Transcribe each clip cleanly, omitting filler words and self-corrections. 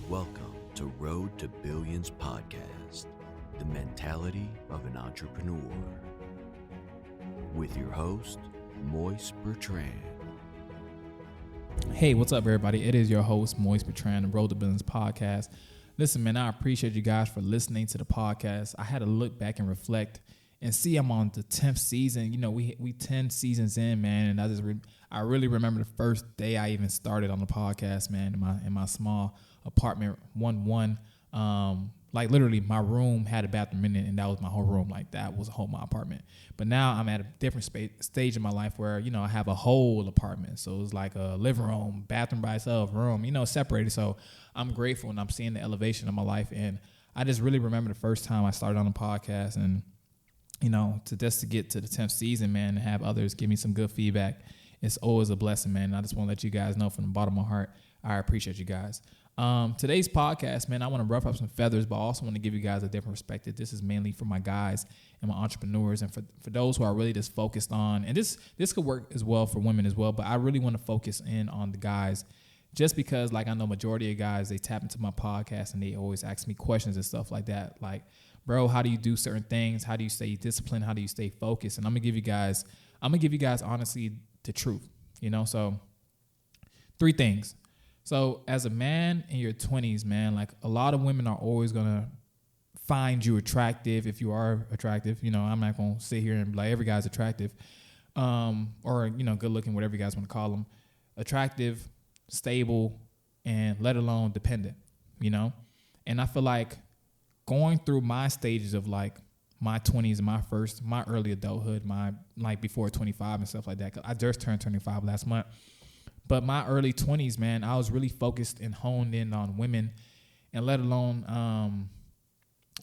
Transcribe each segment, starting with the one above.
Welcome to Road to Billions podcast, the mentality of an entrepreneur. With your host, Moise Bertrand. Hey, what's up, everybody? It is your host, Moise Bertrand, the Road to Billions podcast. Listen, man, I appreciate you guys for listening to the podcast. I had to look back and reflect and see I'm on the 10th season. You know, we 10 seasons in, man, and I really remember the first day I even started on the podcast, man, in my small apartment, like literally my room had a bathroom in it, and that was my whole room. Like that was my apartment. But now I'm at a different stage in my life where, you know, I have a whole apartment. So it's like a living room, bathroom by itself, room, you know, separated. So I'm grateful, and I'm seeing the elevation of my life. And I just really remember the first time I started on the podcast, and you know, to get to the 10th season, man, and have others give me some good feedback, it's always a blessing, man. And I just want to let you guys know from the bottom of my heart, I appreciate you guys. Today's podcast, man, I want to rough up some feathers, but I also want to give you guys a different perspective. This is mainly for my guys and my entrepreneurs, and for those who are really just focused on, and this could work as well for women as well, but I really want to focus in on the guys, just because, like, I know majority of guys, they tap into my podcast and they always ask me questions and stuff like that. Like, bro, how do you do certain things? How do you stay disciplined? How do you stay focused? And I'm gonna give you guys honestly the truth, you know? So 3 things. So as a man in your 20s, man, like, a lot of women are always gonna find you attractive if you are attractive. You know, I'm not gonna sit here and be like every guy's attractive, or, you know, good looking, whatever you guys want to call them. Attractive, stable, and let alone dependent, you know? And I feel like going through my stages of like my 20s and my early adulthood, my like before 25 and stuff like that, 'cause I just turned 25 last month. But my early 20s, man, I was really focused and honed in on women, and let alone,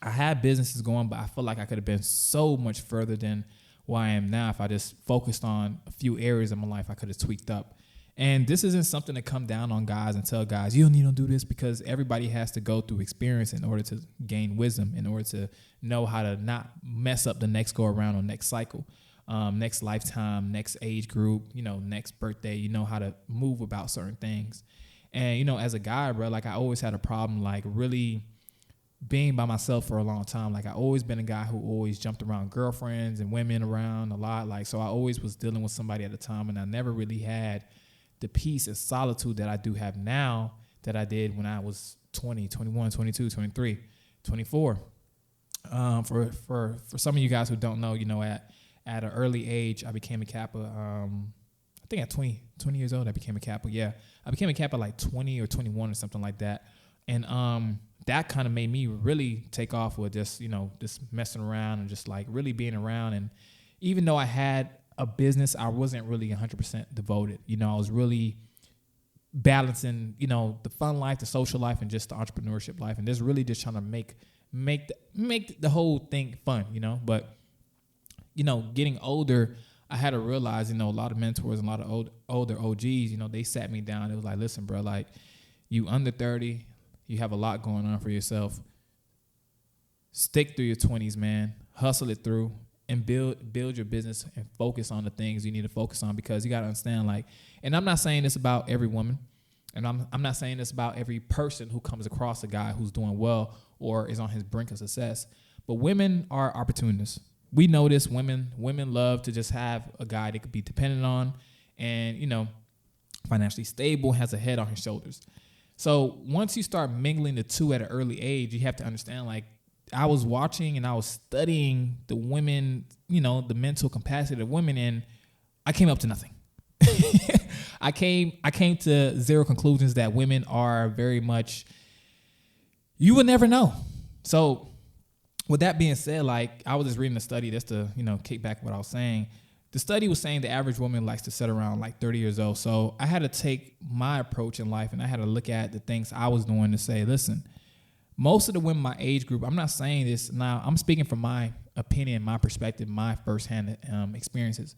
I had businesses going, but I feel like I could have been so much further than where I am now if I just focused on a few areas of my life I could have tweaked up. And this isn't something to come down on guys and tell guys, you don't need to do this, because everybody has to go through experience in order to gain wisdom, in order to know how to not mess up the next go around or next cycle, next lifetime, next age group, you know, next birthday, you know how to move about certain things. And, you know, as a guy, bro, like, I always had a problem, like, really being by myself for a long time. Like, I always been a guy who always jumped around girlfriends and women around a lot. Like, so I always was dealing with somebody at a time, and I never really had the peace and solitude that I do have now that I did when I was 20, 21, 22, 23, 24. For some of you guys who don't know, you know, at an early age, I became a Kappa. I think at 20 years old, I became a Kappa. Yeah, I became a Kappa like 20 or 21 or something like that. And that kind of made me really take off with just, you know, just messing around and just like really being around. And even though I had a business, I wasn't really 100% devoted. You know, I was really balancing, you know, the fun life, the social life, and just the entrepreneurship life, and just really just trying to make the whole thing fun, you know. But, you know, getting older, I had to realize, you know, a lot of mentors and a lot of older OGs, you know, they sat me down. It was like, listen, bro, like, you under 30, you have a lot going on for yourself. Stick through your 20s, man. Hustle it through. And build your business and focus on the things you need to focus on, because you got to understand, like, and I'm not saying this about every woman, and I'm not saying this about every person who comes across a guy who's doing well or is on his brink of success, but women are opportunists. We know this. Women love to just have a guy they could be dependent on, and, you know, financially stable, has a head on his shoulders. So once you start mingling the two at an early age, you have to understand, like, I was watching and I was studying the women, you know, the mental capacity of women, and I came up to nothing. I came to zero conclusions that women are very much, you would never know. So with that being said, like, I was just reading a study just to, you know, kick back what I was saying. The study was saying the average woman likes to sit around like 30 years old. So I had to take my approach in life, and I had to look at the things I was doing to say, listen, most of the women my age group, I'm not saying this now, I'm speaking from my opinion, my perspective, my firsthand experiences.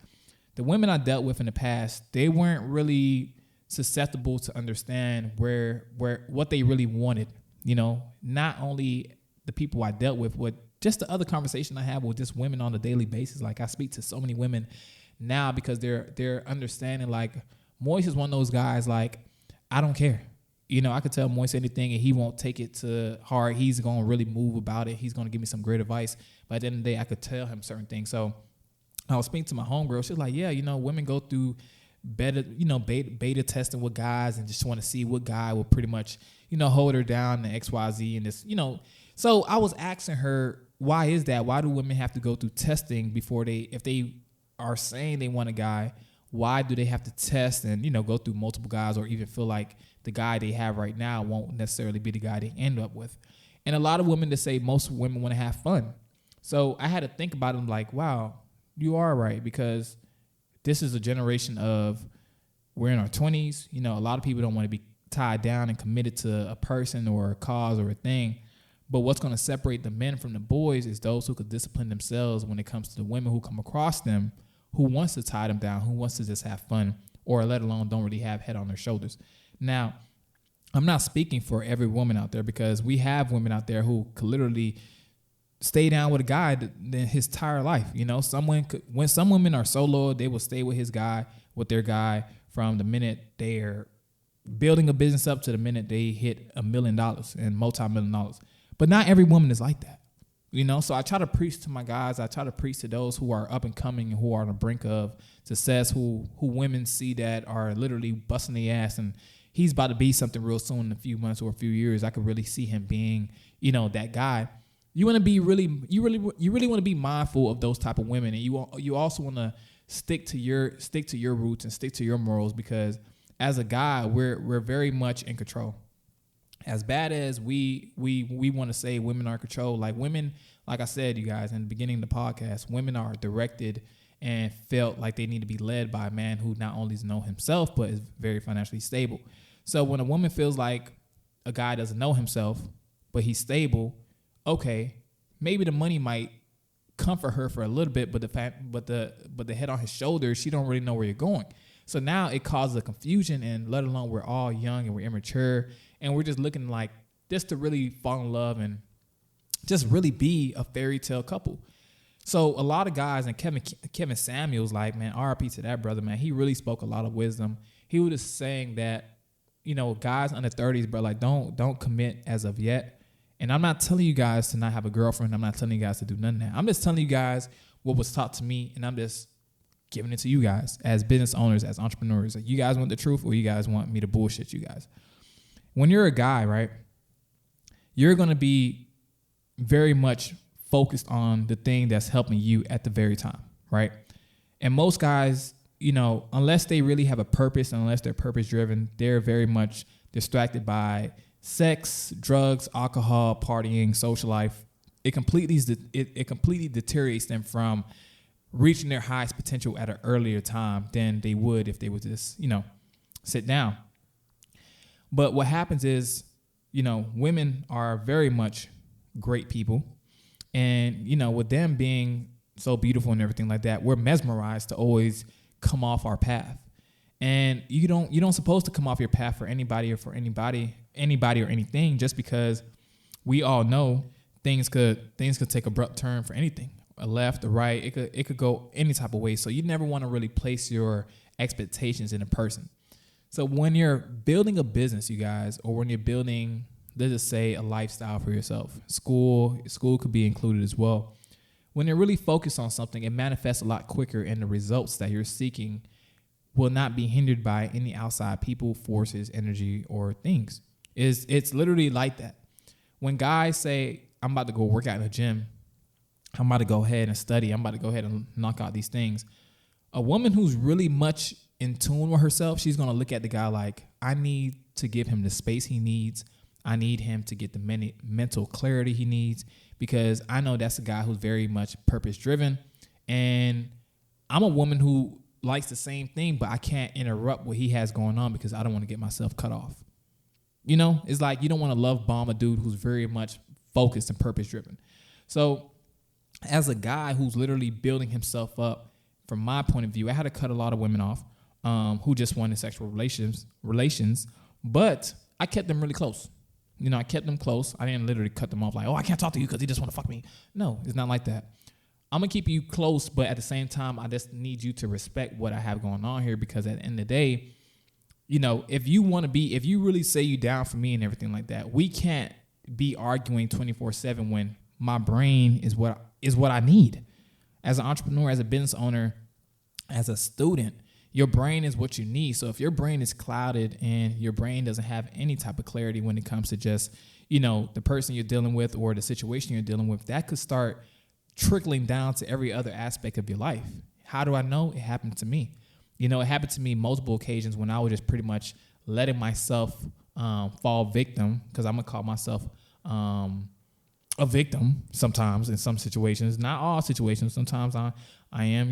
The women I dealt with in the past, they weren't really susceptible to understand what they really wanted. You know, not only the people I dealt with just the other conversation I have with just women on a daily basis. Like, I speak to so many women now because they're understanding, like, Moise is one of those guys, like, I don't care. I could tell Moise anything and he won't take it to heart. He's going to really move about it. He's going to give me some great advice. But at the end of the day, I could tell him certain things. So I was speaking to my homegirl. She's like, yeah, women go through beta testing with guys and just want to see what guy will pretty much, hold her down to XYZ and this, So I was asking her, why is that? Why do women have to go through testing before if they are saying they want a guy, why do they have to test and, go through multiple guys or even feel like the guy they have right now won't necessarily be the guy they end up with? And a lot of women that say most women want to have fun. So I had to think about it. I'm like, wow, you are right, because this is a generation of, we're in our 20s. A lot of people don't want to be tied down and committed to a person or a cause or a thing. But what's going to separate the men from the boys is those who could discipline themselves when it comes to the women who come across them, who wants to tie them down, who wants to just have fun, or let alone don't really have head on their shoulders. Now, I'm not speaking for every woman out there, because we have women out there who could literally stay down with a guy his entire life. When some women are so loyal, they will stay with their guy from the minute they're building a business up to the minute they hit $1 million and multi-million dollars. But not every woman is like that. So I try to preach to my guys. I try to preach to those who are up and coming and who are on the brink of success, who women see that are literally busting their ass, and he's about to be something real soon in a few months or a few years. I could really see him being, that guy. You want to be really want to be mindful of those type of women, and you also want to stick to your roots and stick to your morals, because as a guy, we're very much in control. As bad as we want to say women are in control, like women, like I said, you guys, in the beginning of the podcast, women are directed and felt like they need to be led by a man who not only knows himself, but is very financially stable. So when a woman feels like a guy doesn't know himself, but he's stable, okay, maybe the money might comfort her for a little bit, but the head on his shoulders, she don't really know where you're going. So now it causes a confusion, and let alone we're all young and we're immature, and we're just looking like just to really fall in love and just really be a fairy tale couple. So a lot of guys, and Kevin Samuels, like, man, RIP to that brother, man. He really spoke a lot of wisdom. He was just saying that, guys under 30s, bro, like don't commit as of yet. And I'm not telling you guys to not have a girlfriend. I'm not telling you guys to do none of that. I'm just telling you guys what was taught to me, and I'm just giving it to you guys as business owners, as entrepreneurs. Like, you guys want the truth, or you guys want me to bullshit you guys? When you're a guy, right, you're going to be very much focused on the thing that's helping you at the very time, right? And most guys, unless they really have a purpose, and unless they're purpose driven, they're very much distracted by sex, drugs, alcohol, partying, social life. It completely deteriorates them from reaching their highest potential at an earlier time than they would if they would just, sit down. But what happens is, women are very much great people. And, with them being so beautiful and everything like that, we're mesmerized to always come off our path. And you don't supposed to come off your path for anybody or anybody or anything, just because we all know things could take a abrupt turn for anything, a left, a right. It could go any type of way. So you never want to really place your expectations in a person. So when you're building a business, you guys, or when you're building, let's just say, a lifestyle for yourself, school could be included as well. When you're really focused on something, it manifests a lot quicker, and the results that you're seeking will not be hindered by any outside people, forces, energy, or things. It's literally like that. When guys say, I'm about to go work out in the gym, I'm about to go ahead and study, I'm about to go ahead and knock out these things, a woman who's really much in tune with herself, she's going to look at the guy like, I need to give him the space he needs. I need him to get the mental clarity he needs, because I know that's a guy who's very much purpose driven. And I'm a woman who likes the same thing, but I can't interrupt what he has going on because I don't want to get myself cut off. It's like you don't want to love bomb a dude who's very much focused and purpose driven. So as a guy who's literally building himself up, from my point of view, I had to cut a lot of women off who just wanted sexual relations, but I kept them really close. I kept them close. I didn't literally cut them off like, oh, I can't talk to you because he just want to fuck me. No, it's not like that. I'm going to keep you close, but at the same time, I just need you to respect what I have going on here, because at the end of the day, if you really say you down for me and everything like that, we can't be arguing 24/7 when my brain is what I need. As an entrepreneur, as a business owner, as a student, your brain is what you need. So if your brain is clouded and your brain doesn't have any type of clarity when it comes to just, the person you're dealing with or the situation you're dealing with, that could start trickling down to every other aspect of your life. How do I know? It happened to me. It happened to me multiple occasions when I was just pretty much letting myself fall victim, because I'm going to call myself a victim sometimes in some situations, not all situations. Sometimes I am,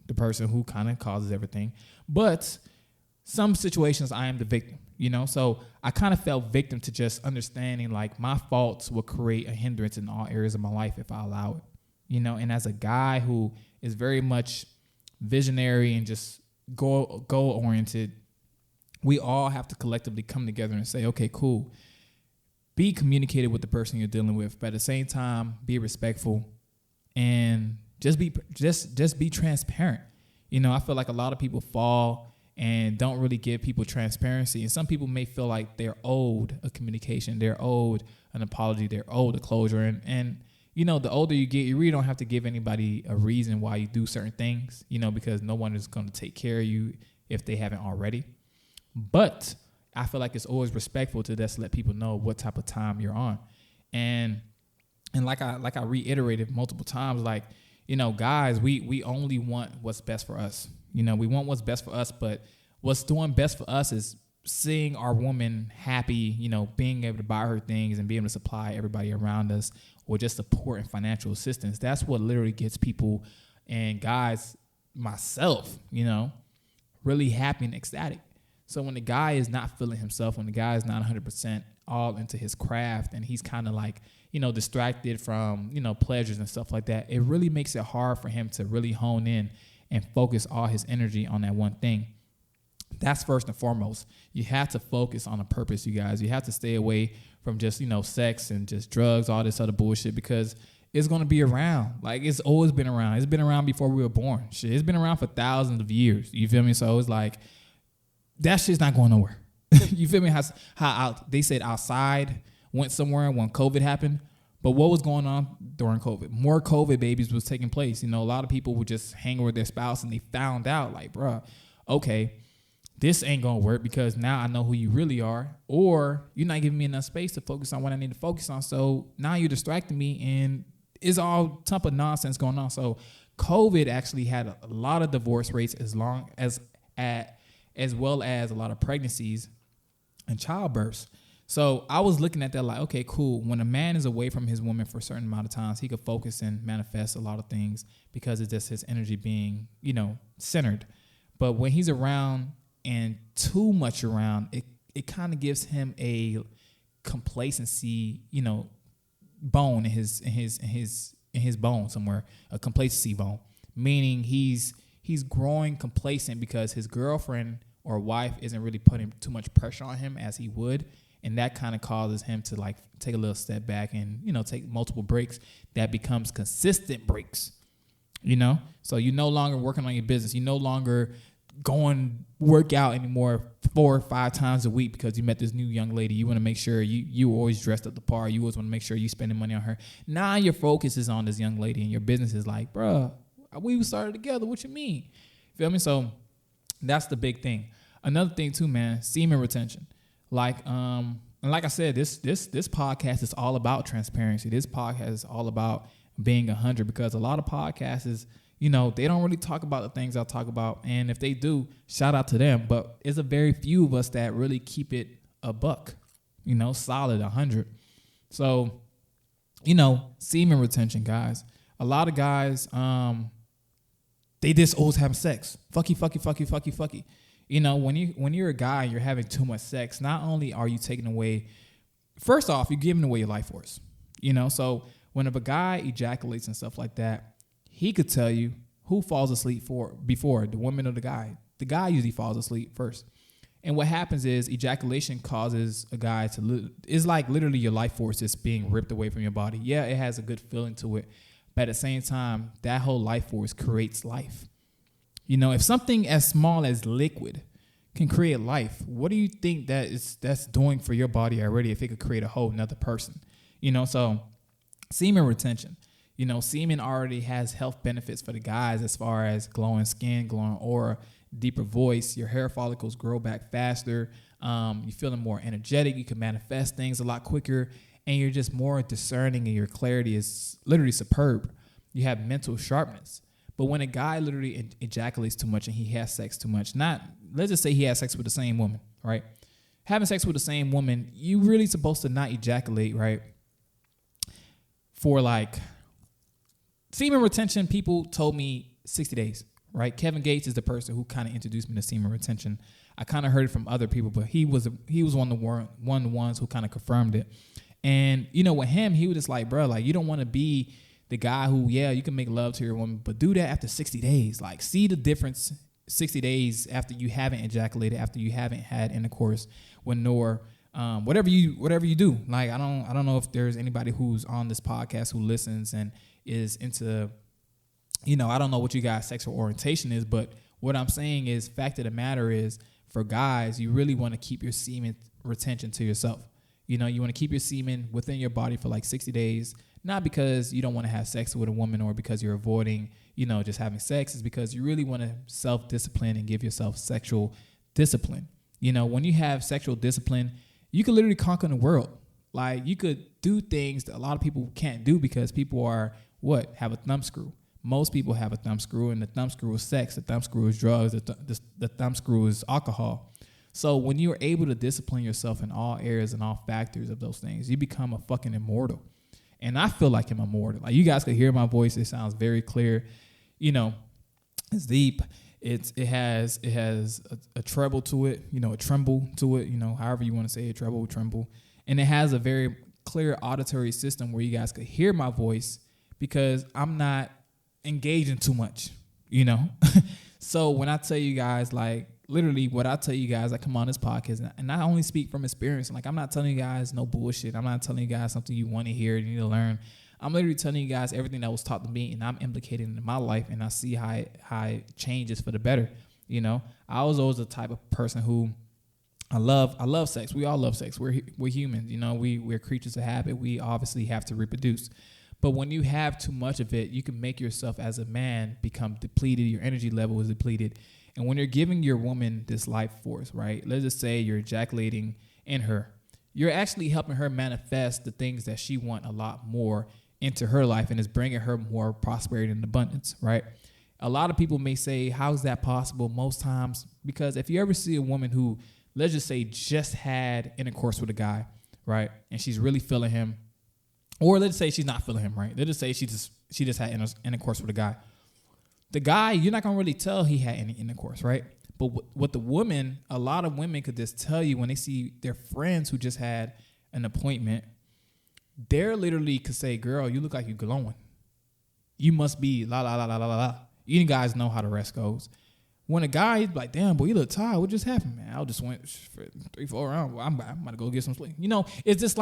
the person who kind of causes everything. But some situations I am the victim, So I kind of felt victim to just understanding like my faults will create a hindrance in all areas of my life if I allow it, And as a guy who is very much visionary and just goal oriented, we all have to collectively come together and say, okay, cool. Be communicated with the person you're dealing with, but at the same time, be respectful and just be transparent. I feel like a lot of people fall and don't really give people transparency. And some people may feel like they're owed a communication, they're owed an apology, they're owed a closure. And the older you get, you really don't have to give anybody a reason why you do certain things, because no one is going to take care of you if they haven't already. But I feel like it's always respectful to just let people know what type of time you're on. And like I reiterated multiple times, like, guys, we only want what's best for us. We want what's best for us, but what's doing best for us is seeing our woman happy, being able to buy her things and being able to supply everybody around us, or just support and financial assistance. That's what literally gets people and guys, myself, really happy and ecstatic. So when the guy is not feeling himself, when the guy is not 100% all into his craft and he's kind of like, distracted from, pleasures and stuff like that, it really makes it hard for him to really hone in and focus all his energy on that one thing. That's first and foremost. You have to focus on a purpose, you guys. You have to stay away from just, sex and just drugs, all this other bullshit, because it's going to be around. Like, it's always been around. It's been around before we were born. Shit, it's been around for thousands of years. You feel me? So it's like, that shit's not going nowhere. You feel me? How they said outside went somewhere when COVID happened. But what was going on during COVID? More COVID babies was taking place. A lot of people would just hang with their spouse and they found out like, bruh, okay, this ain't going to work because now I know who you really are, or you're not giving me enough space to focus on what I need to focus on. So now you're distracting me and it's all type of nonsense going on. So COVID actually had a lot of divorce rates as well as a lot of pregnancies and childbirths. So I was looking at that like, okay, cool. When a man is away from his woman for a certain amount of times, he could focus and manifest a lot of things because it's just his energy being, centered. But when he's around and too much around, it kind of gives him a complacency, bone in his bone somewhere, a complacency bone, meaning he's growing complacent because his girlfriend or wife isn't really putting too much pressure on him as he would. And that kind of causes him to like take a little step back and, take multiple breaks that becomes consistent breaks, So you're no longer working on your business. You no longer going work out anymore 4 or 5 times a week because you met this new young lady. You want to make sure you always dressed up the par. You always want to make sure you spending money on her. Now your focus is on this young lady and your business is like, bruh, we started together. What you mean? Feel me? So that's the big thing. Another thing too, man, semen retention. And like I said, this podcast is all about transparency. This podcast is all about being 100 because a lot of podcasts is, they don't really talk about the things I'll talk about. And if they do, shout out to them. But it's a very few of us that really keep it a buck, solid 100. So, semen retention, guys. A lot of guys, they just always having sex. Fucky. When you're a guy and you're having too much sex, not only are you taking away, first off, you're giving away your life force. So whenever a guy ejaculates and stuff like that, he could tell you who falls asleep before, the woman or the guy. The guy usually falls asleep first. And what happens is ejaculation causes a guy it's like literally your life force is being ripped away from your body. Yeah, it has a good feeling to it. But at the same time, that whole life force creates life. If something as small as liquid can create life. What do you think that's doing for your body already if it could create a whole nother person? So semen retention. Semen already has health benefits for the guys as far as glowing skin, glowing aura, deeper voice. Your hair follicles grow back faster. You're feeling more energetic. You can manifest things a lot quicker, and you're just more discerning, and your clarity is literally superb. You have mental sharpness. But when a guy literally ejaculates too much and he has sex too much, let's just say he has sex with the same woman, right? Having sex with the same woman, you really supposed to not ejaculate, right? For semen retention, people told me 60 days, right? Kevin Gates is the person who kind of introduced me to semen retention. I kind of heard it from other people, but he was one of the ones who kind of confirmed it. And, with him, he was just like, bro, you don't want to be the guy who, you can make love to your woman, but do that after 60 days. See the difference 60 days after you haven't ejaculated, after you haven't had intercourse with whatever you do. I don't know if there's anybody who's on this podcast who listens and is into, I don't know what you guys' sexual orientation is, but what I'm saying is, fact of the matter is, for guys, you really want to keep your semen retention to yourself. You want to keep your semen within your body for 60 days, not because you don't want to have sex with a woman or because you're avoiding, just having sex. It's because you really want to self-discipline and give yourself sexual discipline. When you have sexual discipline, you can literally conquer the world. You could do things that a lot of people can't do because people have a thumb screw. Most people have a thumb screw, and the thumb screw is sex. The thumb screw is drugs. The thumb screw is alcohol. So when you're able to discipline yourself in all areas and all factors of those things, you become a fucking immortal. And I feel like I'm immortal. You guys could hear my voice. It sounds very clear. It's deep. It has a treble to it, a tremble to it, however you want to say it, treble. And it has a very clear auditory system where you guys could hear my voice because I'm not engaging too much, So when I tell you guys, literally what I tell you guys, I come on this podcast and I only speak from experience. I'm not telling you guys no bullshit. I'm not telling you guys something you want to hear and you need to learn. I'm literally telling you guys everything that was taught to me, and I'm implicating it in my life, and I see how it changes for the better. I was always the type of person who I love sex. We all love sex. We're humans. We're creatures of habit. We obviously have to reproduce. But when you have too much of it, you can make yourself as a man become depleted. Your energy level is depleted. And when you're giving your woman this life force, right? Let's just say you're ejaculating in her. You're actually helping her manifest the things that she wants a lot more into her life, and it's bringing her more prosperity and abundance, right? A lot of people may say, how is that possible? Most times, because if you ever see a woman who, let's just say, just had intercourse with a guy, right? And she's really feeling him, or let's say she's not feeling him, right? Let's just say she just had intercourse with a guy. The guy, you're not going to really tell he had any intercourse, right? But with the woman, a lot of women could just tell you when they see their friends who just had an appointment, they're literally could say, girl, you look like you're glowing. You must be la, la, la, la, la, la. You guys know how the rest goes. When a guy, he's like, damn, boy, you look tired. What just happened, man? I just went for 3-4 rounds. Well, I'm about to go get some sleep. It's just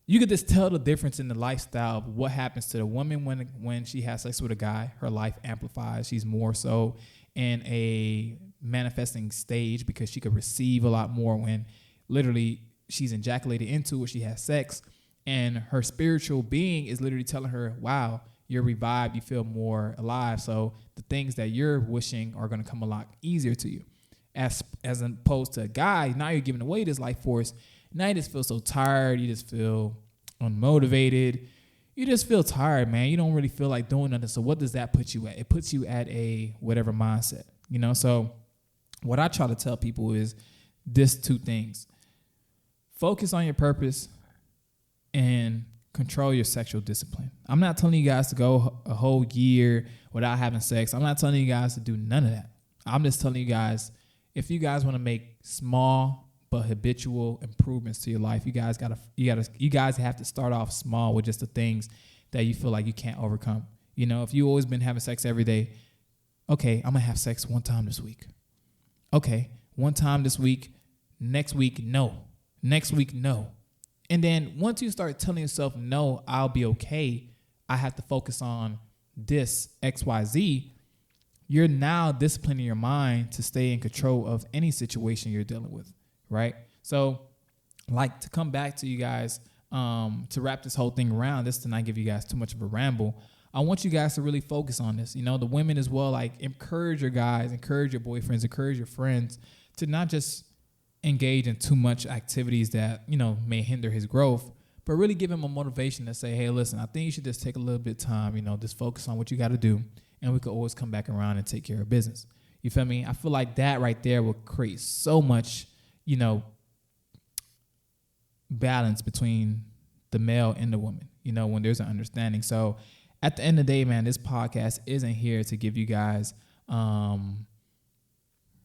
you could just tell the difference in the lifestyle of what happens to the woman when she has sex with a guy. Her life amplifies. She's more so in a manifesting stage because she could receive a lot more when literally she's ejaculated into or she has sex. And her spiritual being is literally telling her, wow, you're revived. You feel more alive. So the things that you're wishing are going to come a lot easier to you. As opposed to a guy, now you're giving away this life force. Now you just feel so tired. You just feel unmotivated. You just feel tired, man. You don't really feel like doing nothing. So what does that put you at? It puts you at a whatever mindset, So what I try to tell people is this 2 things. Focus on your purpose and control your sexual discipline. I'm not telling you guys to go a whole year without having sex. I'm not telling you guys to do none of that. I'm just telling you guys, if you guys want to make small but habitual improvements to your life, you guys have to start off small with just the things that you feel like you can't overcome. If you always been having sex every day, okay, I'm gonna have sex 1 time this week. Okay, 1 time this week. Next week, no. Next week, no. And then once you start telling yourself, no, I'll be okay, I have to focus on this XYZ, you're now disciplining your mind to stay in control of any situation you're dealing with, right? So, like, to come back to you guys, to wrap this whole thing around, this to not give you guys too much of a ramble, I want you guys to really focus on this. You know, the women as well, like, encourage your guys, encourage your boyfriends, encourage your friends to not just engage in too much activities that, you know, may hinder his growth, but really give him a motivation to say, hey, listen, I think you should just take a little bit of time, you know, just focus on what you got to do, and we could always come back around and take care of business. You feel me? I feel like that right there will create so much, you know, balance between the male and the woman, you know, when there's an understanding. So at the end of the day, man, this podcast isn't here to give you guys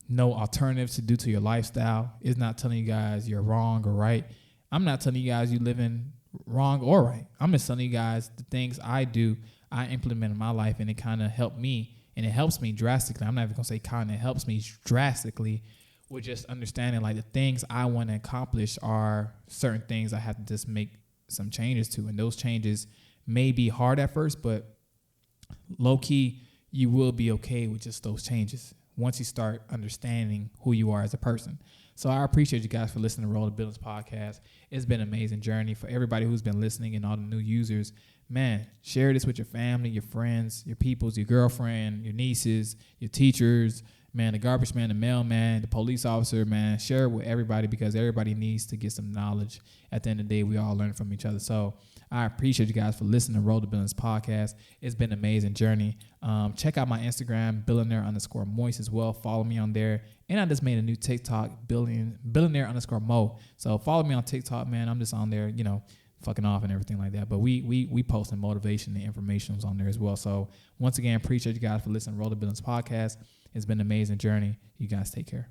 no alternatives to do to your lifestyle. It's not telling you guys you're wrong or right. I'm not telling you guys you living wrong or right. I'm just telling you guys the things I do, I implement in my life, and it kind of helped me, and it helps me drastically. I'm not even going to say kind of, it helps me drastically with just understanding, like, the things I want to accomplish are certain things I have to just make some changes to. And those changes may be hard at first, but low key, you will be okay with just those changes once you start understanding who you are as a person. So I appreciate you guys for listening to Roll the Business Podcast. It's been an amazing journey. For everybody who's been listening and all the new users, man, share this with your family, your friends, your peoples, your girlfriend, your nieces, your teachers, man, the garbage man, the mailman, the police officer, man. Share it with everybody, because everybody needs to get some knowledge. At the end of the day, we all learn from each other. So I appreciate you guys for listening to Roll the Business Podcast. It's been an amazing journey. Check out my Instagram, billionaire_moist as well. Follow me on there. And I just made a new TikTok, billionaire_mo. So follow me on TikTok, man. I'm just on there, you know, fucking off and everything like that. But we posting motivation and information on there as well. So once again, appreciate you guys for listening to Roll the Business Podcast. It's been an amazing journey. You guys take care.